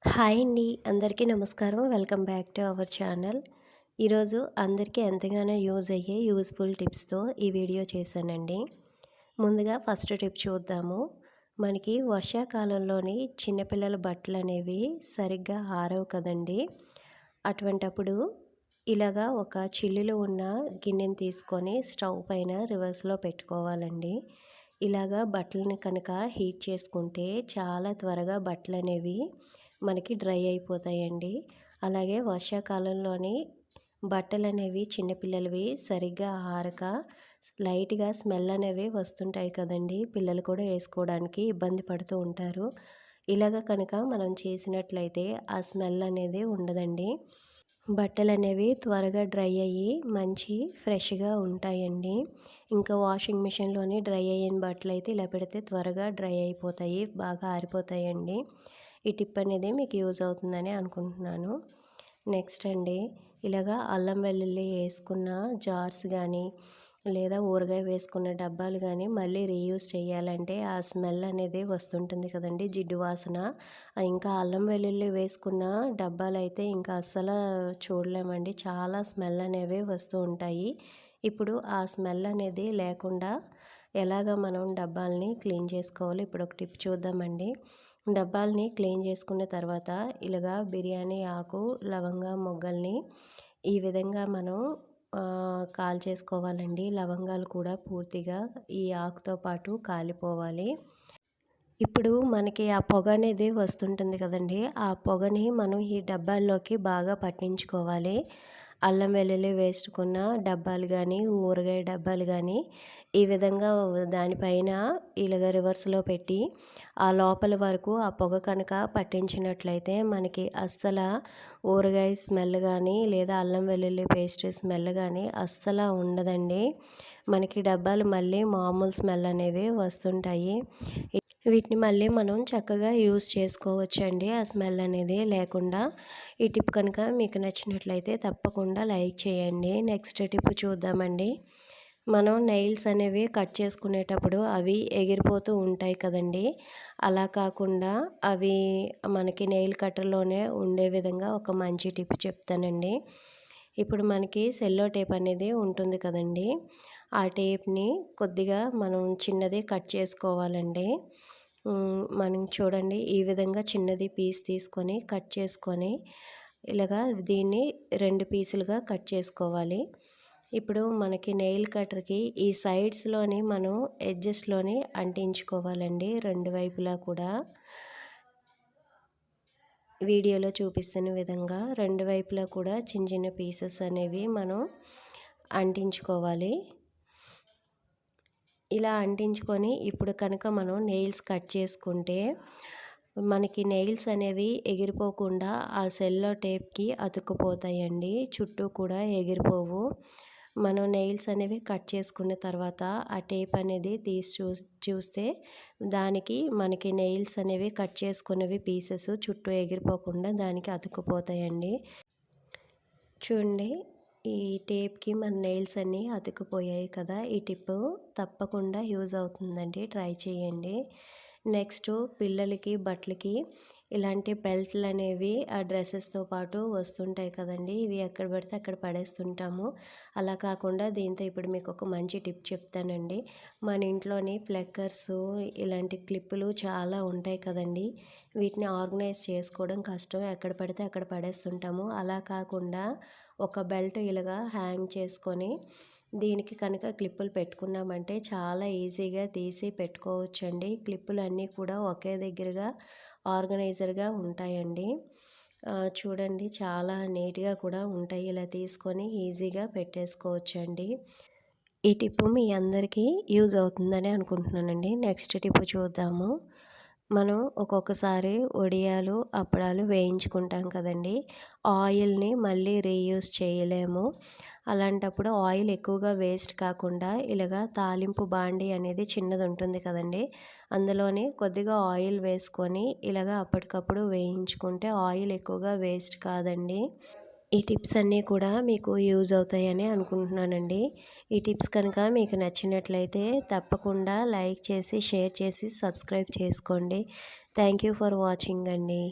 Hi అండి. అందరికీ నమస్కారం. Welcome back to our channel. ఈరోజు అందరికీ ఎంతగానో యూజ్ అయ్యే యూజ్ఫుల్ టిప్స్‌తో ఈ వీడియో చేశానండి. ముందుగా ఫస్ట్ టిప్ చూద్దాము. మనకి వర్షాకాలంలోని చిన్నపిల్లల బట్టలనేవి సరిగ్గా ఆరవు కదండీ! అటువంటప్పుడు ఇలాగా ఒక చిల్లులు ఉన్న గిన్నెని తీసుకొని స్టవ్ పైన రివర్స్‌లో పెట్టుకోవాలండి. ఇలాగా బట్టలని కనుక హీట్ చేసుకుంటే చాలా త్వరగా బట్టలనేవి మనకి డ్రై అయిపోతాయండి. అలాగే వర్షాకాలంలోని బట్టలనేవి చిన్నపిల్లలవి సరిగ్గా ఆరక లైట్‌గా స్మెల్ అనేవి వస్తుంటాయి కదండీ! పిల్లలు కూడా వేసుకోవడానికి ఇబ్బంది పడుతూ ఉంటారు. ఇలాగ కనుక మనం చేసినట్లయితే ఆ స్మెల్ అనేది ఉండదండి. బట్టలనేవి త్వరగా డ్రై అయ్యి మంచి ఫ్రెష్‌గా ఉంటాయండి. ఇంకా వాషింగ్ మిషన్‌లోని డ్రై అయిన బట్టలైతే ఇలా పెడితే త్వరగా డ్రై అయిపోతాయి. బాగా ఆరిపోతాయండి. ఈ టిప్ అనేది మీకు యూజ్ అవుతుందని అనుకుంటున్నాను. నెక్స్ట్ అండి, ఇలాగా అల్లం వెల్లుల్లి వేసుకున్న జార్స్ కానీ లేదా ఊరగాయ వేసుకున్న డబ్బాలు కానీ మళ్ళీ రీయూజ్ చేయాలంటే ఆ స్మెల్ అనేది వస్తుంటుంది కదండి, జిడ్డు వాసన. ఇంకా అల్లం వెల్లుల్లి వేసుకున్న డబ్బాలు అయితే ఇంకా అస్సలు చూడలేమండి. చాలా స్మెల్ అనేవి వస్తూ ఉంటాయి. ఇప్పుడు ఆ స్మెల్ అనేది లేకుండా ఎలాగ మనం డబ్బాల్ని క్లీన్ చేసుకోవాలో ఇప్పుడు ఒక టిప్ చూద్దామండి. డబ్బాల్ని క్లీన్ చేసుకున్న తర్వాత ఇలాగా బిర్యానీ ఆకు, లవంగా మొగ్గల్ని ఈ విధంగా మనం కాల్చేసుకోవాలండి. లవంగాలు కూడా పూర్తిగా ఈ ఆకుతో పాటు కాలిపోవాలి. ఇప్పుడు మనకి ఆ పొగ అనేది వస్తుంటుంది కదండీ! ఆ పొగని మనం ఈ డబ్బాల్లోకి బాగా పట్టించుకోవాలి. అల్లం వెల్లుల్లి వేసుకున్న డబ్బాలు కానీ, ఊరగాయ డబ్బాలు కానీ ఈ విధంగా దానిపైన ఇలాగ రివర్స్‌లో పెట్టి ఆ లోపల వరకు ఆ పొగ కనుక పట్టించినట్లయితే మనకి అస్సల ఊరగాయ స్మెల్ కానీ లేదా అల్లం వెల్లుల్లి పేస్ట్ స్మెల్ కానీ అస్సల ఉండదండి. మనకి డబ్బాలు మళ్ళీ మామూలు స్మెల్ అనేవి వస్తుంటాయి. వీటిని మళ్ళీ మనం చక్కగా యూజ్ చేసుకోవచ్చండి ఆ స్మెల్ అనేది లేకుండా. ఈ టిప్ కనుక మీకు నచ్చినట్లయితే తప్పకుండా లైక్ చేయండి. నెక్స్ట్ టిప్ చూద్దామండి. మనం నెయిల్స్ అనేవి కట్ చేసుకునేటప్పుడు అవి ఎగిరిపోతూ ఉంటాయి కదండీ! అలా కాకుండా అవి మనకి నెయిల్ కట్టర్‌లోనే ఉండే విధంగా ఒక మంచి టిప్ చెప్తానండి. ఇప్పుడు మనకి సెల్లో టేప్ అనేది ఉంటుంది కదండీ! ఆ టేప్‌ని కొద్దిగా మనం చిన్నది కట్ చేసుకోవాలండి. మనం చూడండి ఈ విధంగా చిన్నది పీస్ తీసుకొని కట్ చేసుకొని ఇలాగా దీన్ని 2 పీసులుగా కట్ చేసుకోవాలి. ఇప్పుడు మనకి నెయిల్ కట్టర్‌కి ఈ సైడ్స్‌లోని మనం ఎడ్జెస్‌లోని అంటించుకోవాలండి 2 వైపులా కూడా. వీడియోలో చూపిస్తున్న విధంగా 2 వైపులా కూడా చిన్న చిన్న పీసెస్ అనేవి మనం అంటించుకోవాలి. ఇలా అంటించుకొని ఇప్పుడు కనుక మనం నెయిల్స్ కట్ చేసుకుంటే మనకి నెయిల్స్ అనేవి ఎగిరిపోకుండా ఆ సెల్లో టేప్‌కి అతుక్కుపోతాయండి. చుట్టూ కూడా ఎగిరిపోవు. మనం నెయిల్స్ అనేవి కట్ చేసుకున్న తర్వాత ఆ టేప్ అనేది తీసి చూస్తే దానికి మనకి నెయిల్స్ అనేవి కట్ చేసుకున్నవి పీసెస్ చుట్టూ ఎగిరిపోకుండా దానికి అతుక్కుపోతాయండి. చూడండి, ఈ టేప్‌కి మన నెయిల్స్ అన్నీ అతుక్కుపోయాయి కదా! ఈ టిప్పు తప్పకుండా యూజ్ అవుతుందండి. ట్రై చేయండి. నెక్స్టు పిల్లలకి బట్టలకి ఇలాంటి బెల్ట్‌లనేవి ఆ డ్రెసెస్‌తో పాటు వస్తుంటాయి కదండీ! ఇవి ఎక్కడ పడితే అక్కడ పడేస్తుంటాము. అలా కాకుండా దీంతో ఇప్పుడు మీకు ఒక మంచి టిప్ చెప్తానండి. మన ఇంట్లోని ప్లక్కర్సు ఇలాంటి క్లిప్పులు చాలా ఉంటాయి కదండీ! వీటిని ఆర్గనైజ్ చేసుకోవడం కష్టం. ఎక్కడ పడితే అక్కడ పడేస్తుంటాము. అలా కాకుండా ఒక బెల్ట్ ఇలాగా హ్యాంగ్ చేసుకొని దీనికి కనుక క్లిప్పులు పెట్టుకున్నామంటే చాలా ఈజీగా తీసి పెట్టుకోవచ్చండి. క్లిప్పులన్నీ కూడా ఒకే దగ్గరగా ఆర్గనైజర్‌గా ఉంటాయండి. చూడండి చాలా నీట్‌గా కూడా ఉంటాయి. ఇలా తీసుకొని ఈజీగా పెట్టేసుకోవచ్చండి. ఈ టిప్పు మీ అందరికీ యూజ్ అవుతుందని అనుకుంటున్నానండి. నెక్స్ట్ టిప్ చూద్దాము. మనం ఒక్కొక్కసారి వడియాలు, అప్పడాలు వేయించుకుంటాం కదండీ! ఆయిల్‌ని మళ్ళీ రీయూజ్ చేయలేము. అలాంటప్పుడు ఆయిల్ ఎక్కువగా వేస్ట్ కాకుండా ఇలాగా తాలింపు బాండీ అనేది చిన్నది ఉంటుంది కదండీ! అందులోని కొద్దిగా ఆయిల్ వేసుకొని ఇలాగ అప్పటికప్పుడు వేయించుకుంటే ఆయిల్ ఎక్కువగా వేస్ట్ కాదండి. ఈ టిప్స్ అన్నీ కూడా మీకు యూజ్ అవుతాయని అనుకుంటున్నానండి. ఈ టిప్స్ కనుక మీకు నచ్చినట్లయితే తప్పకుండా లైక్ చేసి, షేర్ చేసి, సబ్స్క్రైబ్ చేసుకోండి. థ్యాంక్ యూ ఫర్ వాచింగ్ అండి.